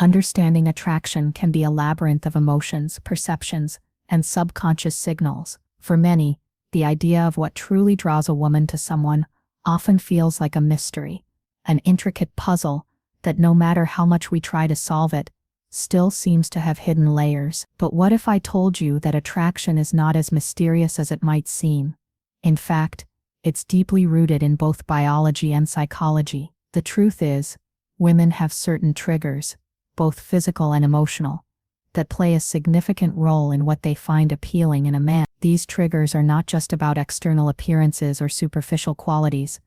Understanding attraction can be a labyrinth of emotions, perceptions, and subconscious signals. For many, the idea of what truly draws a woman to someone often feels like a mystery, an intricate puzzle that no matter how much we try to solve it, still seems to have hidden layers. But what if I told you that attraction is not as mysterious as it might seem? In fact, it's deeply rooted in both biology and psychology. The truth is, women have certain triggers, both physical and emotional, that play a significant role in what they find appealing in a man. These triggers are not just about external appearances or superficial qualities,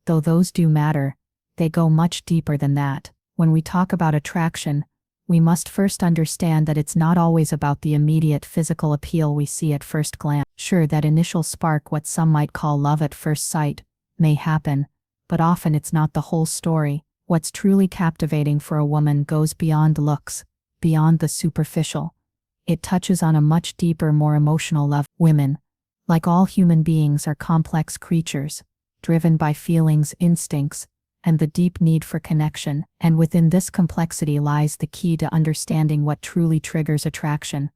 though those do matter. They go much deeper than that. When we talk about attraction, we must first understand that it's not always about the immediate physical appeal we see at first glance. Sure, that initial spark, what some might call love at first sight, may happen, but often it's not the whole story. What's truly captivating for a woman goes beyond looks, beyond the superficial. It touches on a much deeper, more emotional level. Women, like all human beings, are complex creatures, driven by feelings, instincts, and the deep need for connection. And within this complexity lies the key to understanding what truly triggers attraction.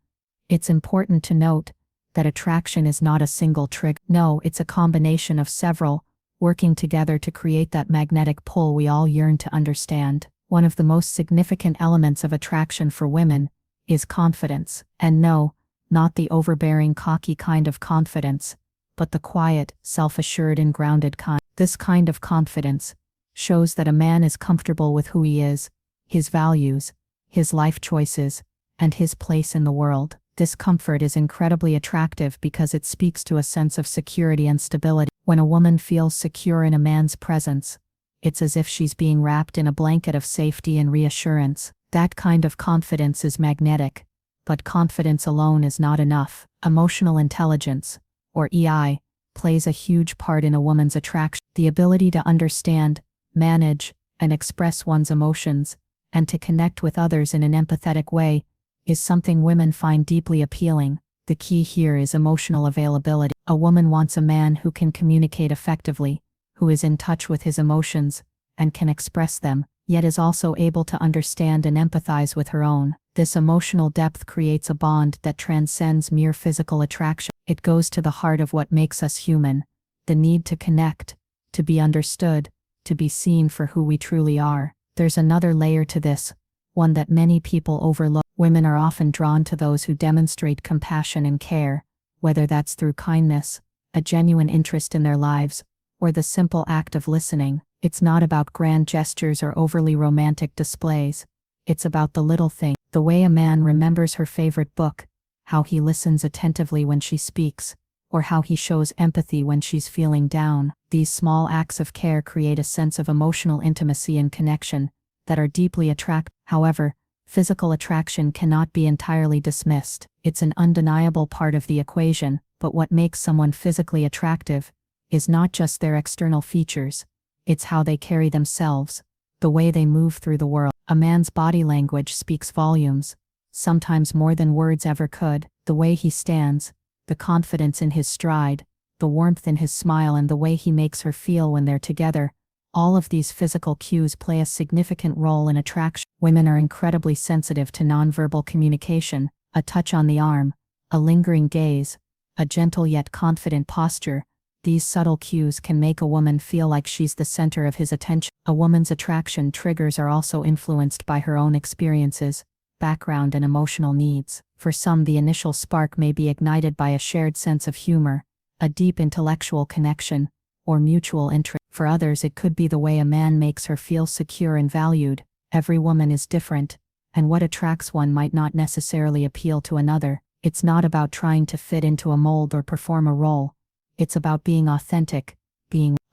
It's important to note that attraction is not a single trigger. No, it's a combination of several, working together to create that magnetic pull we all yearn to understand. One of the most significant elements of attraction for women is confidence. And no, not the overbearing, cocky kind of confidence, but the quiet, self-assured and grounded kind. This kind of confidence shows that a man is comfortable with who he is, his values, his life choices, and his place in the world. This comfort is incredibly attractive because it speaks to a sense of security and stability. When a woman feels secure in a man's presence, it's as if she's being wrapped in a blanket of safety and reassurance. That kind of confidence is magnetic, but confidence alone is not enough. Emotional intelligence, or EI, plays a huge part in a woman's attraction. The ability to understand, manage, and express one's emotions, and to connect with others in an empathetic way, is something women find deeply appealing. The key here is emotional availability. A woman wants a man who can communicate effectively, who is in touch with his emotions, and can express them, yet is also able to understand and empathize with her own. This emotional depth creates a bond that transcends mere physical attraction. It goes to the heart of what makes us human, the need to connect, to be understood, to be seen for who we truly are. There's another layer to this, one that many people overlook. Women are often drawn to those who demonstrate compassion and care, whether that's through kindness, a genuine interest in their lives, or the simple act of listening. It's not about grand gestures or overly romantic displays. It's about the little thing, the way a man remembers her favorite book, how he listens attentively when she speaks, or how he shows empathy when she's feeling down. These small acts of care create a sense of emotional intimacy and connection that are deeply attractive. However, physical attraction cannot be entirely dismissed. It's an undeniable part of the equation, but what makes someone physically attractive is not just their external features, it's how they carry themselves, the way they move through the world. A man's body language speaks volumes, sometimes more than words ever could. The way he stands, the confidence in his stride, the warmth in his smile, and the way he makes her feel when they're together. All of these physical cues play a significant role in attraction. Women are incredibly sensitive to nonverbal communication. A touch on the arm, a lingering gaze, a gentle yet confident posture. These subtle cues can make a woman feel like she's the center of his attention. A woman's attraction triggers are also influenced by her own experiences, background, and emotional needs. For some, the initial spark may be ignited by a shared sense of humor, a deep intellectual connection, or mutual interest. For others, it could be the way a man makes her feel secure and valued. Every woman is different, and what attracts one might not necessarily appeal to another. It's not about trying to fit into a mold or perform a role. It's about being authentic.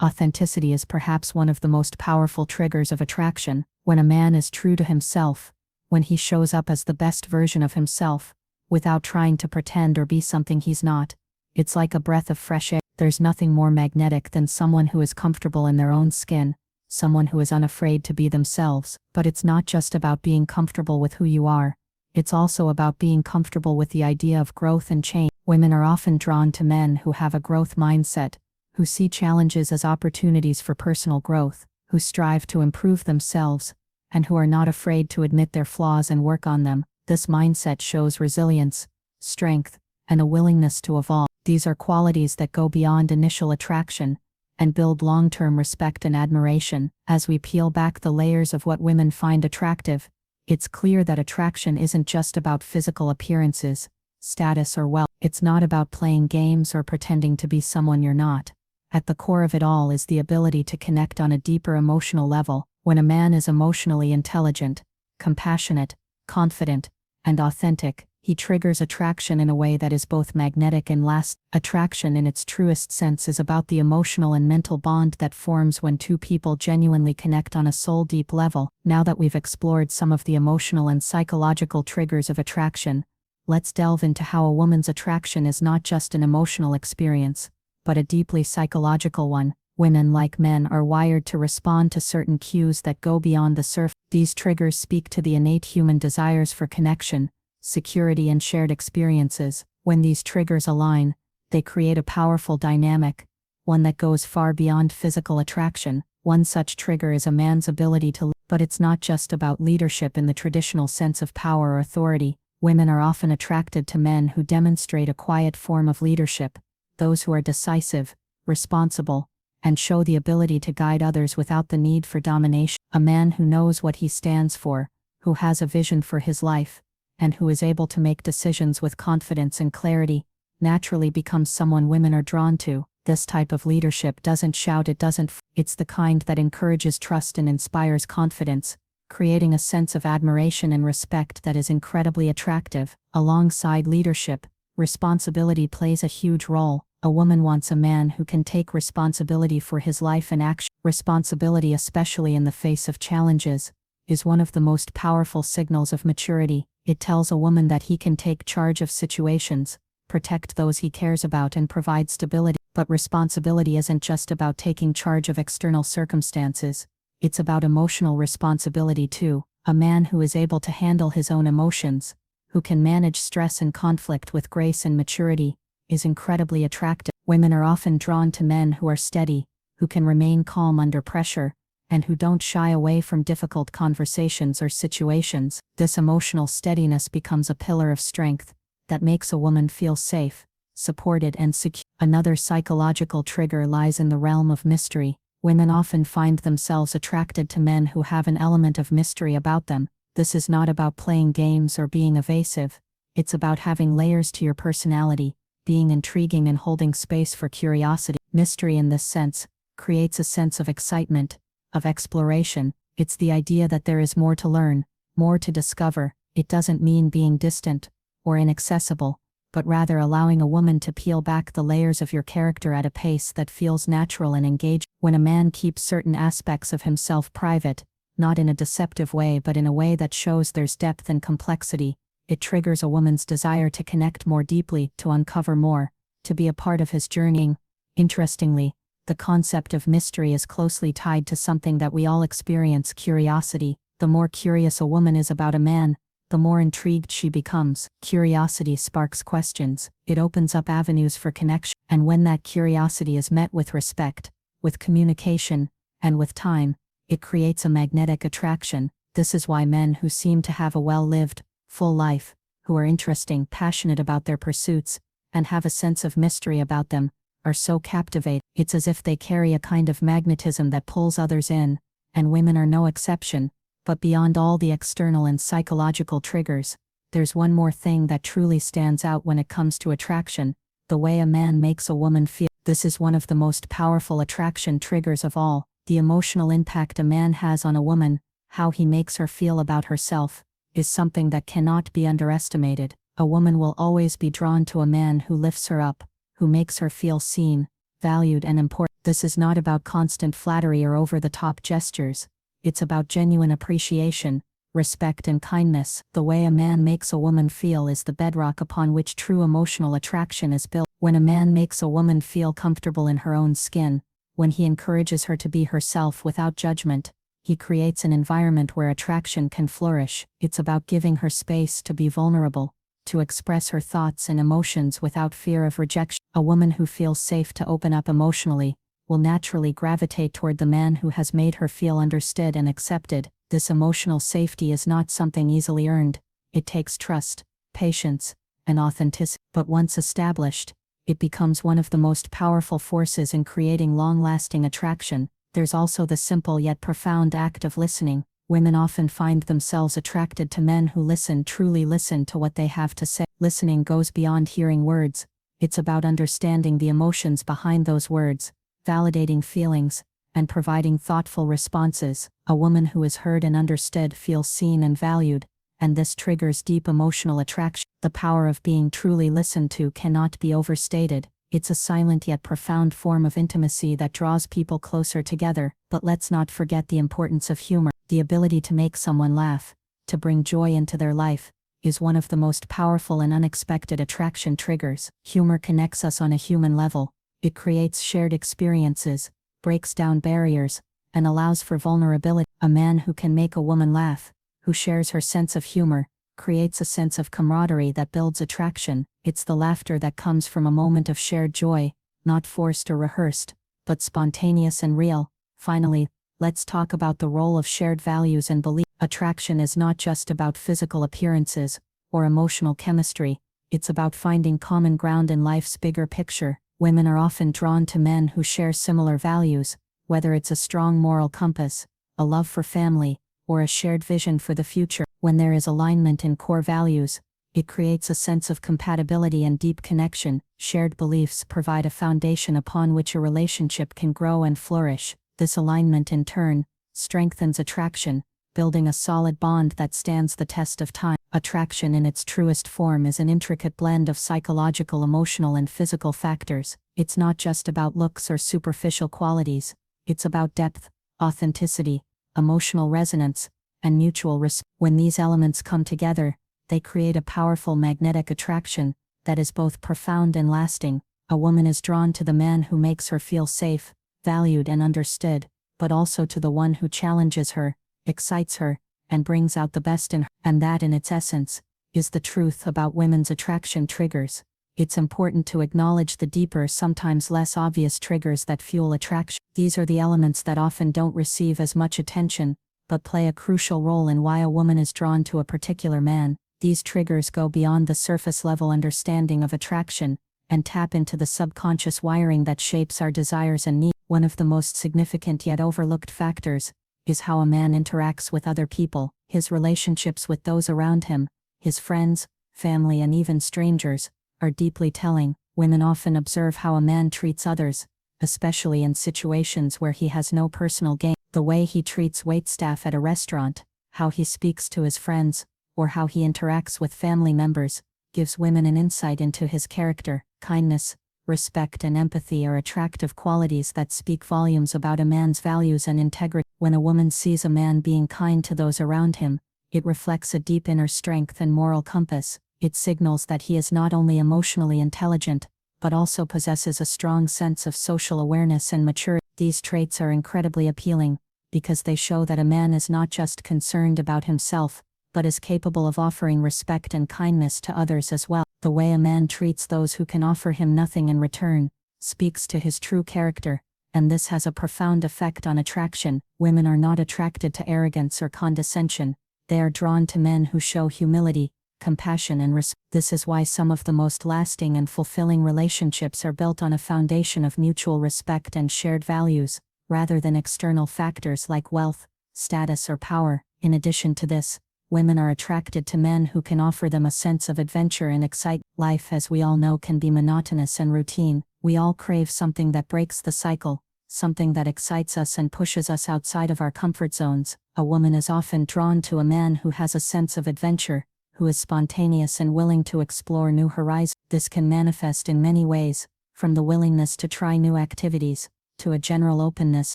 Authenticity is perhaps one of the most powerful triggers of attraction. When a man is true to himself, when he shows up as the best version of himself, without trying to pretend or be something he's not, it's like a breath of fresh air. There's nothing more magnetic than someone who is comfortable in their own skin, someone who is unafraid to be themselves. But it's not just about being comfortable with who you are. It's also about being comfortable with the idea of growth and change. Women are often drawn to men who have a growth mindset, who see challenges as opportunities for personal growth, who strive to improve themselves, and who are not afraid to admit their flaws and work on them. This mindset shows resilience, strength, and a willingness to evolve. These are qualities that go beyond initial attraction and build long-term respect and admiration. As we peel back the layers of what women find attractive, it's clear that attraction isn't just about physical appearances, status, or wealth. It's not about playing games or pretending to be someone you're not. At the core of it all is the ability to connect on a deeper emotional level. When a man is emotionally intelligent, compassionate, confident, and authentic, he triggers attraction in a way that is both magnetic and lasting. Attraction in its truest sense is about the emotional and mental bond that forms when two people genuinely connect on a soul-deep level. Now that we've explored some of the emotional and psychological triggers of attraction, let's delve into how a woman's attraction is not just an emotional experience, but a deeply psychological one. Women, like men, are wired to respond to certain cues that go beyond the surface. These triggers speak to the innate human desires for connection, security, and shared experiences. When these triggers align, they create a powerful dynamic, one that goes far beyond physical attraction. One such trigger is a man's ability to lead. But it's not just about leadership in the traditional sense of power or authority. Women are often attracted to men who demonstrate a quiet form of leadership, those who are decisive, responsible, and show the ability to guide others without the need for domination. A man who knows what he stands for, who has a vision for his life, and who is able to make decisions with confidence and clarity, naturally becomes someone women are drawn to. This type of leadership doesn't shout, it's the kind that encourages trust and inspires confidence, creating a sense of admiration and respect that is incredibly attractive. Alongside leadership, responsibility plays a huge role. A woman wants a man who can take responsibility for his life and action. Responsibility, especially in the face of challenges, is one of the most powerful signals of maturity. It tells a woman that he can take charge of situations, protect those he cares about, and provide stability. But responsibility isn't just about taking charge of external circumstances. It's about emotional responsibility too. A man who is able to handle his own emotions, who can manage stress and conflict with grace and maturity, is incredibly attractive. Women are often drawn to men who are steady, who can remain calm under pressure, and who don't shy away from difficult conversations or situations. This emotional steadiness becomes a pillar of strength that makes a woman feel safe, supported, and secure. Another psychological trigger lies in the realm of mystery. Women often find themselves attracted to men who have an element of mystery about them. This is not about playing games or being evasive. It's about having layers to your personality, being intriguing and holding space for curiosity. Mystery in this sense creates a sense of excitement, of exploration. It's the idea that there is more to learn, more to discover. It doesn't mean being distant or inaccessible, but rather allowing a woman to peel back the layers of your character at a pace that feels natural and engaging. When a man keeps certain aspects of himself private, not in a deceptive way but in a way that shows there's depth and complexity, it triggers a woman's desire to connect more deeply, to uncover more, to be a part of his journey. Interestingly, the concept of mystery is closely tied to something that we all experience: curiosity. The more curious a woman is about a man, the more intrigued she becomes. Curiosity sparks questions, it opens up avenues for connection, and when that curiosity is met with respect, with communication, and with time, it creates a magnetic attraction. This is why men who seem to have a well-lived, full life, who are interesting, passionate about their pursuits, and have a sense of mystery about them, are so captivating. It's as if they carry a kind of magnetism that pulls others in, and women are no exception. But beyond all the external and psychological triggers, there's one more thing that truly stands out when it comes to attraction: the way a man makes a woman feel. This is one of the most powerful attraction triggers of all. The emotional impact a man has on a woman, how he makes her feel about herself, is something that cannot be underestimated. A woman will always be drawn to a man who lifts her up, who makes her feel seen, valued, and important. This is not about constant flattery or over-the-top gestures. It's about genuine appreciation, respect, and kindness. The way a man makes a woman feel is the bedrock upon which true emotional attraction is built. When a man makes a woman feel comfortable in her own skin, when he encourages her to be herself without judgment, he creates an environment where attraction can flourish. It's about giving her space to be vulnerable, to express her thoughts and emotions without fear of rejection. A woman who feels safe to open up emotionally will naturally gravitate toward the man who has made her feel understood and accepted. This emotional safety is not something easily earned. It takes trust, patience, and authenticity. But once established, it becomes one of the most powerful forces in creating long-lasting attraction. There's also the simple yet profound act of listening. Women often find themselves attracted to men who truly listen to what they have to say. Listening goes beyond hearing words. It's about understanding the emotions behind those words, validating feelings, and providing thoughtful responses. A woman who is heard and understood feels seen and valued, and this triggers deep emotional attraction. The power of being truly listened to cannot be overstated. It's a silent yet profound form of intimacy that draws people closer together. But let's not forget the importance of humor. The ability to make someone laugh, to bring joy into their life, is one of the most powerful and unexpected attraction triggers. Humor connects us on a human level. It creates shared experiences, breaks down barriers, and allows for vulnerability. A man who can make a woman laugh, who shares her sense of humor, creates a sense of camaraderie that builds attraction. It's the laughter that comes from a moment of shared joy, not forced or rehearsed, but spontaneous and real. Finally, let's talk about the role of shared values and beliefs. Attraction is not just about physical appearances or emotional chemistry. It's about finding common ground in life's bigger picture. Women are often drawn to men who share similar values, whether it's a strong moral compass, a love for family, or a shared vision for the future. When there is alignment in core values, it creates a sense of compatibility and deep connection. Shared beliefs provide a foundation upon which a relationship can grow and flourish. This alignment, in turn, strengthens attraction, building a solid bond that stands the test of time. Attraction in its truest form is an intricate blend of psychological, emotional, and physical factors. It's not just about looks or superficial qualities. It's about depth, authenticity, emotional resonance, and mutual respect. When these elements come together, they create a powerful magnetic attraction that is both profound and lasting. A woman is drawn to the man who makes her feel safe, valued, and understood, but also to the one who challenges her, excites her, and brings out the best in her. And that, in its essence, is the truth about women's attraction triggers. It's important to acknowledge the deeper, sometimes less obvious triggers that fuel attraction. These are the elements that often don't receive as much attention, but play a crucial role in why a woman is drawn to a particular man. These triggers go beyond the surface-level understanding of attraction and tap into the subconscious wiring that shapes our desires and needs. One of the most significant yet overlooked factors is how a man interacts with other people. His relationships with those around him, his friends, family, and even strangers, are deeply telling. Women often observe how a man treats others, especially in situations where he has no personal gain. The way he treats waitstaff at a restaurant, how he speaks to his friends, or how he interacts with family members, gives women an insight into his character. Kindness, respect, and empathy are attractive qualities that speak volumes about a man's values and integrity. When a woman sees a man being kind to those around him, it reflects a deep inner strength and moral compass. It signals that he is not only emotionally intelligent, but also possesses a strong sense of social awareness and maturity. These traits are incredibly appealing, because they show that a man is not just concerned about himself, but is capable of offering respect and kindness to others as well. The way a man treats those who can offer him nothing in return speaks to his true character, and this has a profound effect on attraction. Women are not attracted to arrogance or condescension. They are drawn to men who show humility, compassion, and respect. This is why some of the most lasting and fulfilling relationships are built on a foundation of mutual respect and shared values, rather than external factors like wealth, status, or power. In addition to this, women are attracted to men who can offer them a sense of adventure and excitement. Life, as we all know, can be monotonous and routine. We all crave something that breaks the cycle, something that excites us and pushes us outside of our comfort zones. A woman is often drawn to a man who has a sense of adventure, who is spontaneous and willing to explore new horizons. This can manifest in many ways, from the willingness to try new activities, to a general openness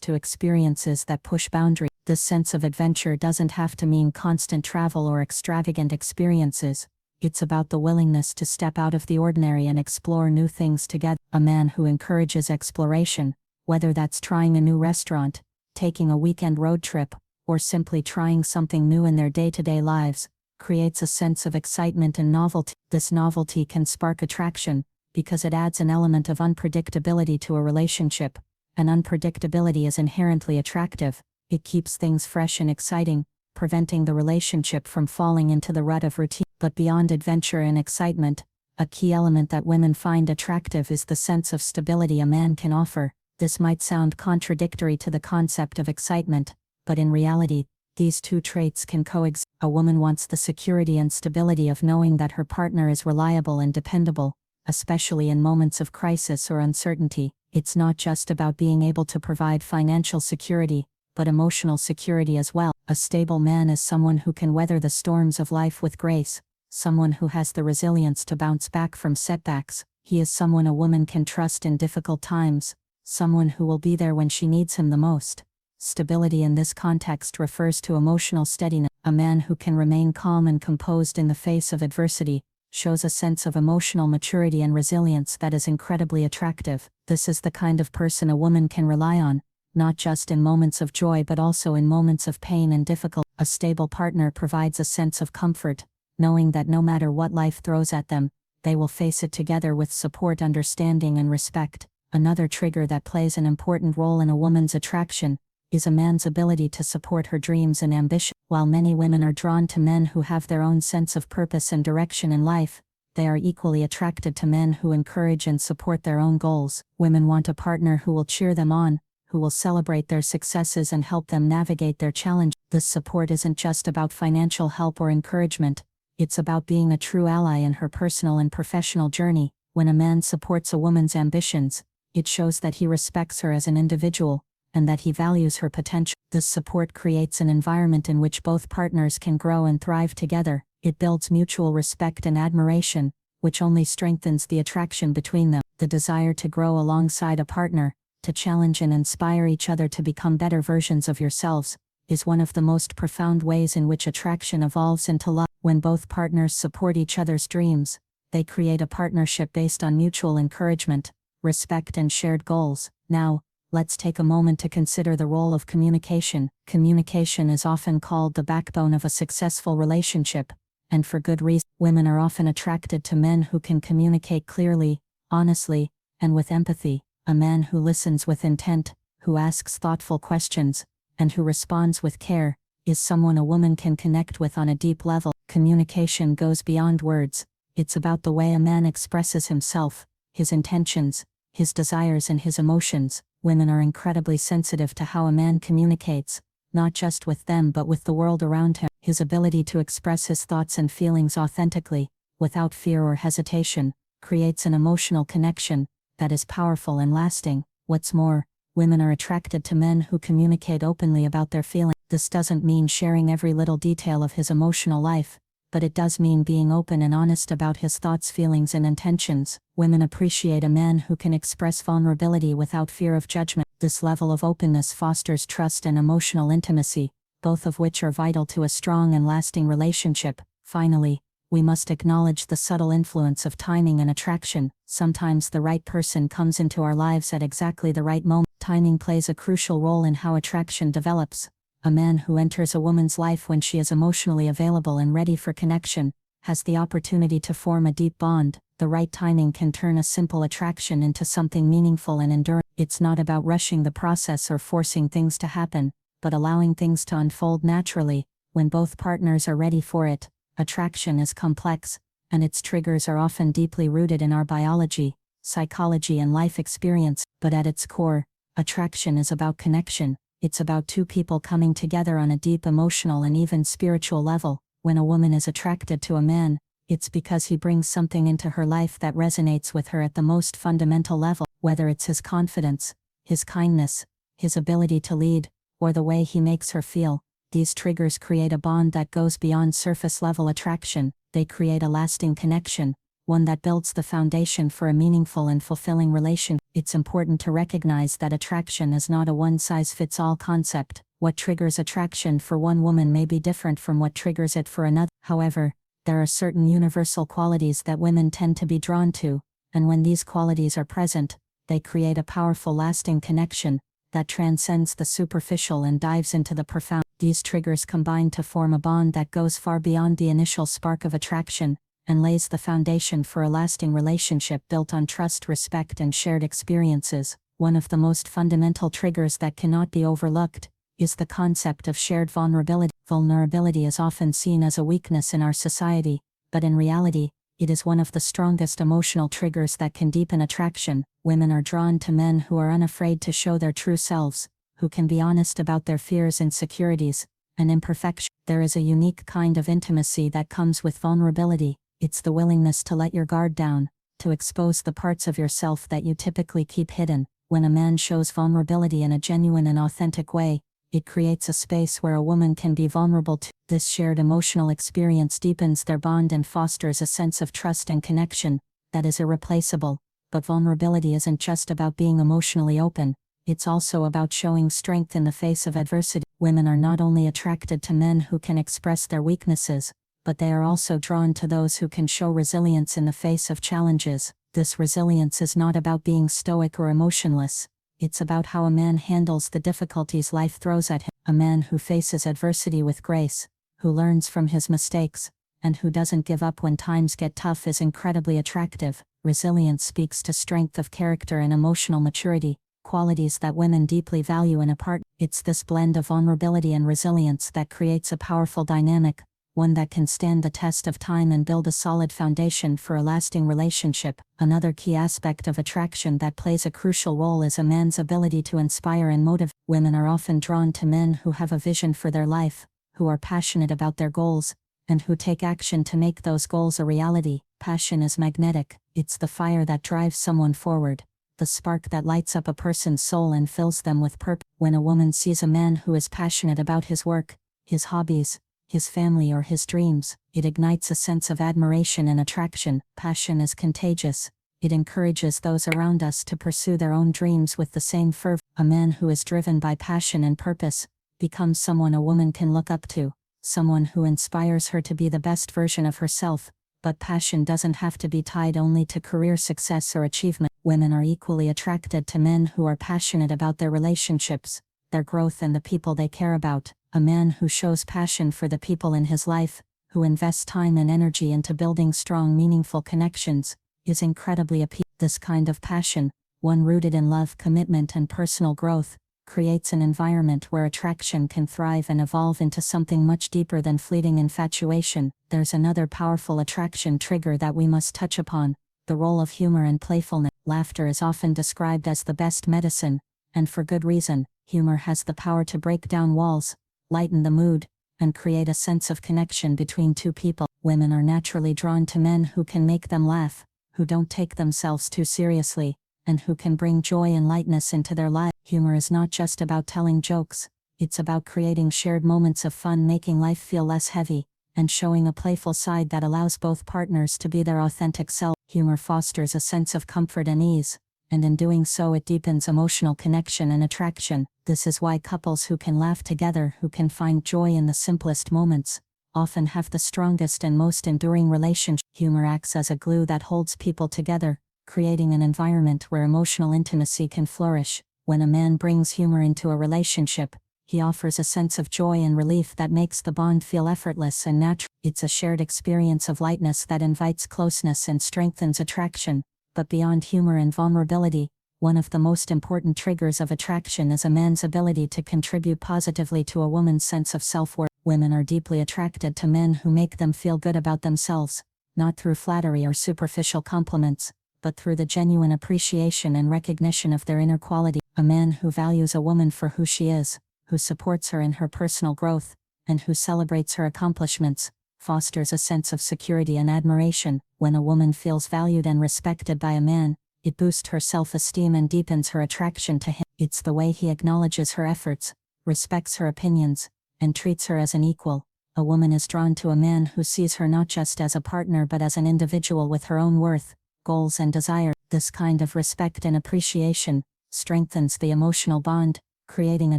to experiences that push boundaries. This sense of adventure doesn't have to mean constant travel or extravagant experiences. It's about the willingness to step out of the ordinary and explore new things together. A man who encourages exploration, whether that's trying a new restaurant, taking a weekend road trip, or simply trying something new in their day-to-day lives, creates a sense of excitement and novelty. This novelty can spark attraction, because it adds an element of unpredictability to a relationship, and unpredictability is inherently attractive. It keeps things fresh and exciting, preventing the relationship from falling into the rut of routine. But beyond adventure and excitement, a key element that women find attractive is the sense of stability a man can offer. This might sound contradictory to the concept of excitement, but in reality, these two traits can coexist. A woman wants the security and stability of knowing that her partner is reliable and dependable, especially in moments of crisis or uncertainty. It's not just about being able to provide financial security, but emotional security as well. A stable man is someone who can weather the storms of life with grace, someone who has the resilience to bounce back from setbacks. He is someone a woman can trust in difficult times, someone who will be there when she needs him the most. Stability in this context refers to emotional steadiness. A man who can remain calm and composed in the face of adversity shows a sense of emotional maturity and resilience that is incredibly attractive. This is the kind of person a woman can rely on, not just in moments of joy but also in moments of pain and difficulty. A stable partner provides a sense of comfort, knowing that no matter what life throws at them, they will face it together with support, understanding, and respect. Another trigger that plays an important role in a woman's attraction is a man's ability to support her dreams and ambition. While many women are drawn to men who have their own sense of purpose and direction in life, they are equally attracted to men who encourage and support their own goals. Women want a partner who will cheer them on, who will celebrate their successes and help them navigate their challenges. This support isn't just about financial help or encouragement, it's about being a true ally in her personal and professional journey. When a man supports a woman's ambitions, it shows that he respects her as an individual, and that he values her potential. This support creates an environment in which both partners can grow and thrive together. It builds mutual respect and admiration, which only strengthens the attraction between them. The desire to grow alongside a partner, to challenge and inspire each other to become better versions of yourselves, is one of the most profound ways in which attraction evolves into love. When both partners support each other's dreams, they create a partnership based on mutual encouragement, respect, and shared goals. Now, let's take a moment to consider the role of communication. Communication is often called the backbone of a successful relationship, and for good reason. Women are often attracted to men who can communicate clearly, honestly, and with empathy. A man who listens with intent, who asks thoughtful questions, and who responds with care, is someone a woman can connect with on a deep level. Communication goes beyond words. It's about the way a man expresses himself, his intentions, his desires, and his emotions. Women are incredibly sensitive to how a man communicates, not just with them but with the world around him. His ability to express his thoughts and feelings authentically, without fear or hesitation, creates an emotional connection that is powerful and lasting. What's more, women are attracted to men who communicate openly about their feelings. This doesn't mean sharing every little detail of his emotional life, but it does mean being open and honest about his thoughts, feelings, and intentions. Women appreciate a man who can express vulnerability without fear of judgment. This level of openness fosters trust and emotional intimacy, both of which are vital to a strong and lasting relationship. Finally, we must acknowledge the subtle influence of timing and attraction. Sometimes the right person comes into our lives at exactly the right moment. Timing plays a crucial role in how attraction develops. A man who enters a woman's life when she is emotionally available and ready for connection has the opportunity to form a deep bond. The right timing can turn a simple attraction into something meaningful and enduring. It's not about rushing the process or forcing things to happen, but allowing things to unfold naturally. When both partners are ready for it, attraction is complex, and its triggers are often deeply rooted in our biology, psychology, and life experience. But at its core, attraction is about connection. It's about two people coming together on a deep emotional and even spiritual level. When a woman is attracted to a man, it's because he brings something into her life that resonates with her at the most fundamental level. Whether it's his confidence, his kindness, his ability to lead, or the way he makes her feel, these triggers create a bond that goes beyond surface-level attraction. They create a lasting connection, one that builds the foundation for a meaningful and fulfilling relation. It's important to recognize that attraction is not a one-size-fits-all concept. What triggers attraction for one woman may be different from what triggers it for another. However, there are certain universal qualities that women tend to be drawn to, and when these qualities are present, they create a powerful, lasting connection that transcends the superficial and dives into the profound. These triggers combine to form a bond that goes far beyond the initial spark of attraction, and lays the foundation for a lasting relationship built on trust, respect, and shared experiences. One of the most fundamental triggers that cannot be overlooked is the concept of shared vulnerability. Vulnerability is often seen as a weakness in our society, but in reality, it is one of the strongest emotional triggers that can deepen attraction. Women are drawn to men who are unafraid to show their true selves, who can be honest about their fears, insecurities, and imperfections. There is a unique kind of intimacy that comes with vulnerability. It's the willingness to let your guard down, to expose the parts of yourself that you typically keep hidden. When a man shows vulnerability in a genuine and authentic way, it creates a space where a woman can be vulnerable too. This shared emotional experience deepens their bond and fosters a sense of trust and connection that is irreplaceable. But vulnerability isn't just about being emotionally open, it's also about showing strength in the face of adversity. Women are not only attracted to men who can express their weaknesses, but they are also drawn to those who can show resilience in the face of challenges. This resilience is not about being stoic or emotionless. It's about how a man handles the difficulties life throws at him. A man who faces adversity with grace, who learns from his mistakes, and who doesn't give up when times get tough is incredibly attractive. Resilience speaks to strength of character and emotional maturity, qualities that women deeply value in a partner. It's this blend of vulnerability and resilience that creates a powerful dynamic, one that can stand the test of time and build a solid foundation for a lasting relationship. Another key aspect of attraction that plays a crucial role is a man's ability to inspire and motivate. Women are often drawn to men who have a vision for their life, who are passionate about their goals, and who take action to make those goals a reality. Passion is magnetic. It's the fire that drives someone forward, the spark that lights up a person's soul and fills them with purpose. When a woman sees a man who is passionate about his work, his hobbies, his family, or his dreams, it ignites a sense of admiration and attraction. Passion is contagious. It encourages those around us to pursue their own dreams with the same fervor. A man who is driven by passion and purpose becomes someone a woman can look up to, someone who inspires her to be the best version of herself. But passion doesn't have to be tied only to career success or achievement. Women are equally attracted to men who are passionate about their relationships, their growth, and the people they care about. A man who shows passion for the people in his life, who invests time and energy into building strong, meaningful connections, is incredibly appealing. This kind of passion, one rooted in love, commitment, and personal growth, creates an environment where attraction can thrive and evolve into something much deeper than fleeting infatuation. There's another powerful attraction trigger that we must touch upon: the role of humor and playfulness. Laughter is often described as the best medicine, and for good reason. Humor has the power to break down walls, lighten the mood, and create a sense of connection between two people. Women are naturally drawn to men who can make them laugh, who don't take themselves too seriously, and who can bring joy and lightness into their lives. Humor is not just about telling jokes, it's about creating shared moments of fun, making life feel less heavy, and showing a playful side that allows both partners to be their authentic self. Humor fosters a sense of comfort and ease, and in doing so it deepens emotional connection and attraction. This is why couples who can laugh together, who can find joy in the simplest moments, often have the strongest and most enduring relationships. Humor acts as a glue that holds people together, creating an environment where emotional intimacy can flourish. When a man brings humor into a relationship, he offers a sense of joy and relief that makes the bond feel effortless and natural. It's a shared experience of lightness that invites closeness and strengthens attraction. But beyond humor and vulnerability, one of the most important triggers of attraction is a man's ability to contribute positively to a woman's sense of self-worth. Women are deeply attracted to men who make them feel good about themselves, not through flattery or superficial compliments, but through the genuine appreciation and recognition of their inner quality. A man who values a woman for who she is, who supports her in her personal growth, and who celebrates her accomplishments, fosters a sense of security and admiration. When a woman feels valued and respected by a man, it boosts her self-esteem and deepens her attraction to him. It's the way he acknowledges her efforts, respects her opinions, and treats her as an equal. A woman is drawn to a man who sees her not just as a partner but as an individual with her own worth, goals, and desire. This kind of respect and appreciation strengthens the emotional bond, creating a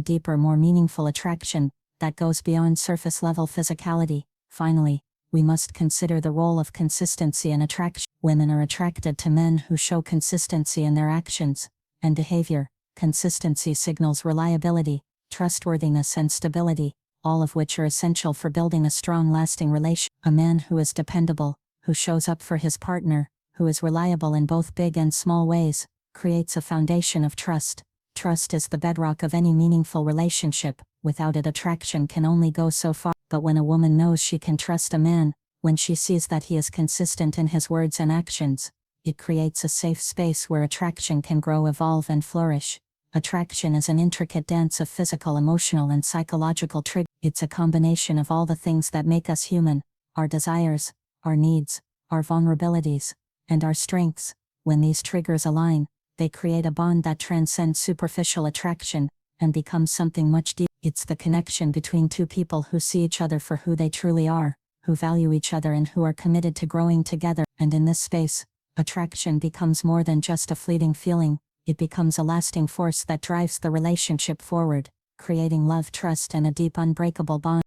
deeper, more meaningful attraction that goes beyond surface-level physicality. Finally, we must consider the role of consistency and attraction. Women are attracted to men who show consistency in their actions and behavior. Consistency signals reliability, trustworthiness, and stability, all of which are essential for building a strong, lasting relationship. A man who is dependable, who shows up for his partner, who is reliable in both big and small ways, creates a foundation of trust, Trust is the bedrock of any meaningful relationship. Without it, attraction can only go so far. But when a woman knows she can trust a man, when she sees that he is consistent in his words and actions, it creates a safe space where attraction can grow, evolve, and flourish. Attraction is an intricate dance of physical, emotional, and psychological triggers. It's a combination of all the things that make us human: our desires, our needs, our vulnerabilities, and our strengths. When these triggers align, they create a bond that transcends superficial attraction and becomes something much deeper. It's the connection between two people who see each other for who they truly are, who value each other, and who are committed to growing together. And in this space, attraction becomes more than just a fleeting feeling. It becomes a lasting force that drives the relationship forward, creating love, trust, and a deep, unbreakable bond.